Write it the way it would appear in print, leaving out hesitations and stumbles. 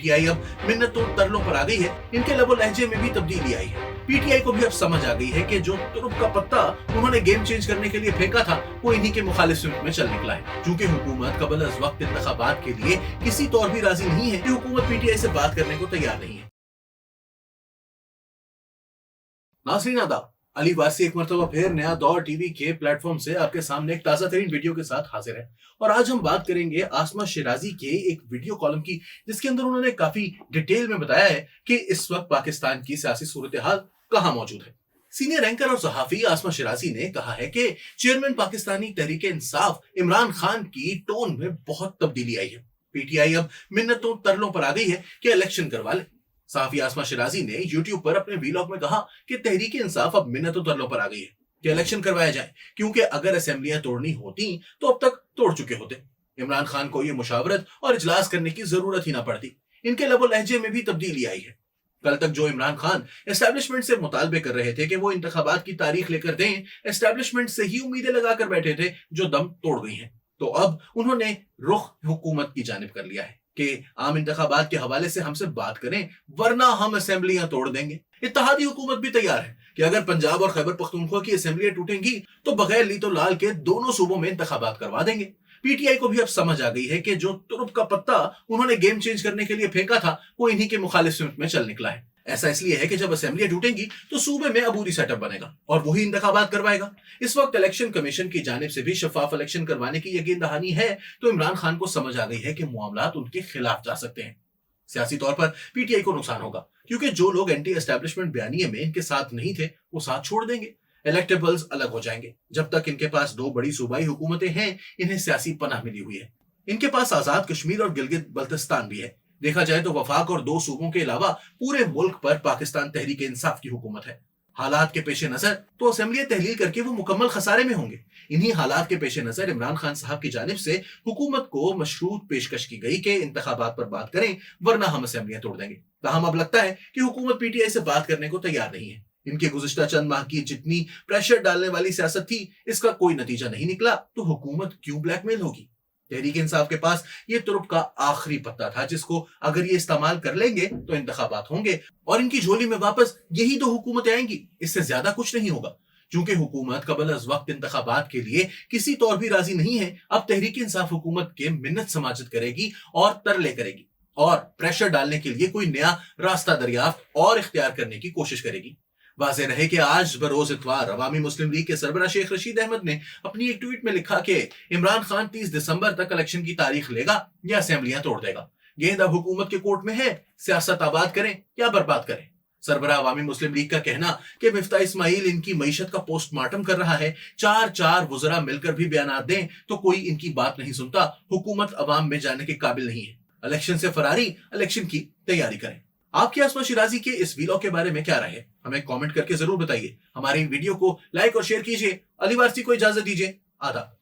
PTI अब मिन्नतों तरलों पर आ गई है। इनके लबो लहजे में भी तब्दीली आई है। पीटीआई को भी अब समझ आ गई है कि जो तुरुप का पत्ता उन्होंने गेम चेंज करने के लिए फेंका था वो इन्हीं के मुखालिफ सिमत में चल निकला है। चूंकि हुकूमत कबल अज वक्त इंतखाबात के लिए किसी तौर भी राजी नहीं है कि हुकूमत पीटीआई से बात करने को तैयार नहीं है। नाज़रीन आदाब, अली वासी एक मरतबा फिर नया दौर टीवी के प्लेटफॉर्म से आपके सामने एक ताजा तरीन वीडियो के साथ हाजिर है। और आज हम बात करेंगे आसमा शिराजी के एक वीडियो कॉलम की, जिसके अंदर उन्होंने काफी डिटेल में बताया है कि इस वक्त पाकिस्तान की सियासी सूरत हाल कहां मौजूद है। सीनियर एंकर और सहाफी आसमा शिराजी ने कहा है कि चेयरमैन पाकिस्तानी तहरीक इंसाफ इमरान खान की टोन में बहुत तब्दीली आई है। पीटीआई अब मिन्नतों तरलों पर आ गई है कि इलेक्शन करवा ले। सहाफी आसमा शिराजी ने यूट्यूब पर अपने वीलॉग में कहा कि तहरीक इंसाफ अब मिन्नतों तरलों पर आ गई है कि इलेक्शन करवाया जाए, क्योंकि अगर असेंबलियां तोड़नी होती तो अब तक तोड़ चुके होते। इमरान खान को ये मुशावरत और इजलास करने की जरूरत ही ना पड़ती। इनके लबो लहजे में भी तब्दीली आई है। कल तक जो इमरान खान एस्टैब्लिशमेंट से मुतालबे कर रहे थे कि वो इंतखाबात की तारीख लेकर दें, एस्टैब्लिशमेंट से ही उम्मीदें लगाकर बैठे थे जो दम तोड़ गई हैं। तो अब उन्होंने रुख हुकूमत की जानिब कर लिया है कि आम इंतखाबात के हवाले से हमसे बात करें, वरना हम असेंबलियां तोड़ देंगे। इत्तेहादी हुकूमत भी तैयार है कि अगर पंजाब और खैबर पख्तूनख्वा की असेंबलियां टूटेंगी तो बगैर लीतो लाल के दोनों सूबों में इंतखाबात करवा देंगे। पीटीआई को भी अब समझ आ गई है कि जो तुरुप का पत्ता उन्होंने गेम चेंज करने के लिए फेंका था वो इन्हीं के मुखालिफ सिमत में चल निकला है। ऐसा इसलिए है कि जब असेंबलियां टूटेंगी तो सूबे में अबूरी सेटअप बनेगा और वही इंतखाबात करवाएगा। इस वक्त इलेक्शन कमीशन की जानिब से भी शफाफ इलेक्शन करवाने की यकीन दहानी है, तो इमरान खान को समझ आ गई है कि मामलात उनके खिलाफ जा सकते हैं। सियासी तौर पर पीटीआई को नुकसान होगा, क्योंकि जो लोग एंटी एस्टैब्लिशमेंट बयानिए में इनके साथ नहीं थे वो साथ छोड़ देंगे। इलेक्टेबल्स अलग हो जाएंगे। जब तक इनके पास दो बड़ी सूबाई हुकूमतें हैं, इन्हें सियासी पनाह मिली हुई है। इनके पास आजाद कश्मीर और गिलगित बल्तिस्तान भी है। देखा जाए तो वफाक और दो सूबों के अलावा पूरे मुल्क पर पाकिस्तान तहरीक इंसाफ की हुकूमत है। हालात के पेश नजर तो असेंबली तहलील करके वो मुकम्मल खसारे में होंगे। इन्हीं हालात के पेश नजर इमरान खान साहब की जानिब से हुकूमत को मशरूत पेशकश की गई कि इंतखाबात पर बात करें, वरना हम असेंबलियां तोड़ देंगे। ताहम अब लगता है कि हुकूमत पीटीआई से बात करने को तैयार नहीं है। इनके गुज़िश्ता चंद माह की जितनी प्रेशर डालने वाली सियासत थी, इसका कोई नतीजा नहीं निकला, तो हुकूमत क्यों ब्लैकमेल होगी। तहरीक इंसाफ के पास ये तुरुप का आखिरी पत्ता था, जिसको अगर ये इस्तेमाल कर लेंगे तो इंतखाबात होंगे और इनकी झोली में वापस यही दो हुकूमतें आएंगी। इससे ज्यादा कुछ नहीं होगा। चूंकि हुकूमत कबल अज वक्त इंतखाबात के लिए किसी तौर भी राजी नहीं है, अब तहरीक इंसाफ हुकूमत के मिन्नत समाजत करेगी और तरले करेगी और प्रेशर डालने के लिए कोई नया रास्ता दरियाफ्त और इख्तियार करने की कोशिश करेगी। वाज़ेह रहे कि आज बरोज इतवार अवामी मुस्लिम लीग के सरबराह शेख रशीद अहमद ने अपनी एक ट्वीट में लिखा कि इमरान खान 30 दिसंबर तक इलेक्शन की तारीख लेगा या असेंबलियां तोड़ देगा। गेंद अब हुकूमत के कोर्ट में है, सियासत आबाद करें या बर्बाद करें। सरबराह अवामी मुस्लिम लीग का कहना कि मिफ्ता इस्माइल इनकी मईशत का पोस्टमार्टम कर रहा है, चार वुज़रा मिलकर भी बयान दें तो कोई इनकी बात नहीं सुनता। हुकूमत अवाम में जाने के काबिल नहीं है। इलेक्शन से फरारी, इलेक्शन की तैयारी करें। आपकी आसमा शिराजी के इस वीलॉग के बारे में क्या राय है, हमें कमेंट करके जरूर बताइए। हमारी वीडियो को लाइक और शेयर कीजिए। अली वासी को इजाजत दीजिए। आदाब।